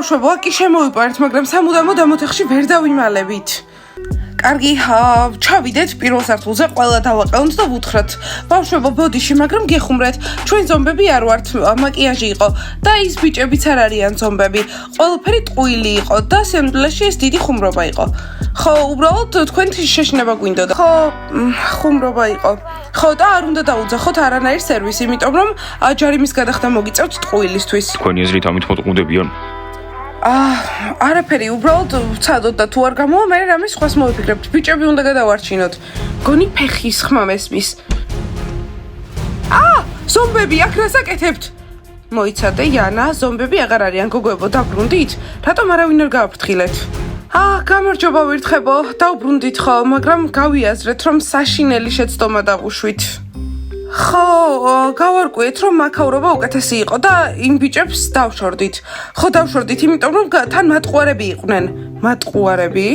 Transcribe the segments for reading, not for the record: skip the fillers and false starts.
ბავშვებო, კი შემოვიპარეთ, მაგრამ სამუდამოდ ამ ოთახში ვერ დავიმალებით. კარგი, ჩავიდეთ პირველ სართულზე, ყველა დავაყენოთ და ვუთხრათ. ბავშვებო, ბოდიში, მაგრამ გეხუმრეთ, ჩვენ ზომბები არ ვართ, მაკიაჟი იყო და ის ბიჭებიც არ არიან ზომბები. ყველაფერი ტყუილი იყო და სინამდვილეში ეს დიდი ხუმრობა იყო. ხო, უბრალოდ თქვენთვის შეშინება გვინდოდა. ხო, ხუმრობა იყო. ხო, და არ უნდა დაუძახოთ არანაირ სერვისი, იმიტომ რომ ჯარიმის გადახდა მოგიწევთ ტყუილისთვის. თქვენი აზრით ამით მოტყუნდებიან? არაფერი, უბრალოდ ვცადოთ და თუ არ გამოვა, მე რამე სხვას მოვიფიქრებთ. ბიჭები უნდა გადავარჩინოთ. გონი ფეხის ხმა მესმის. ზომბები, აქ რას აკეთებთ? მოიცადე, იანა, ზომბები აღარ არიან, გოგოებო, დაბრუნდით? რატომ არავინ არ გააფრთხილეთ? გამარჯობა ვირთხებო, დავბრუნდით ხო, მაგრამ გავიაზრეთ, რომ საშინელი შეცდომა დავუშვით. ხო, გავარკვიეთ, რომ მაქაურობა უკეთესი იყო და იმ ბიჭებს დავშორდით. ხო, დავშორდით, იმიტომ რომ თან მატყუარები იყვნენ. მატყუარები?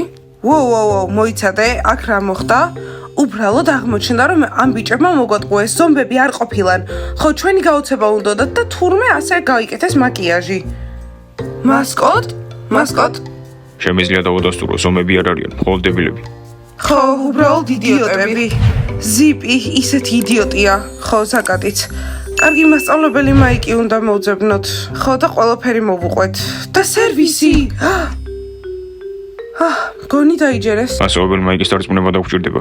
მოიცადე, აქ რა მოხდა? უბრალოდ აღმოჩნდა, რომ ამ ბიჭებმა მოგვატყუეს, ზომბები არ ყოფილან. ხო, ჩვენი გაოცება უნდოდათ და თურმე ასე გაიკეთეს მაკიაჟი. მასკოტ? შემიძლია დავადასტურო, ზომები არ არიან, მხოლოდ დებილები. ხო, უბრალოდ იდიოტები. ზიპი ისეთი იდიოტია, ხო, საკატიც. კარგი მასწავლებელი მაიკი უნდა მოვძებნოთ. ხო, და ყველაფერი მოვუყვეთ. და სერვისი. გონი დაიჯერეს. მასწავლებელი მაიკის დარწმუნება დაგვჭირდება.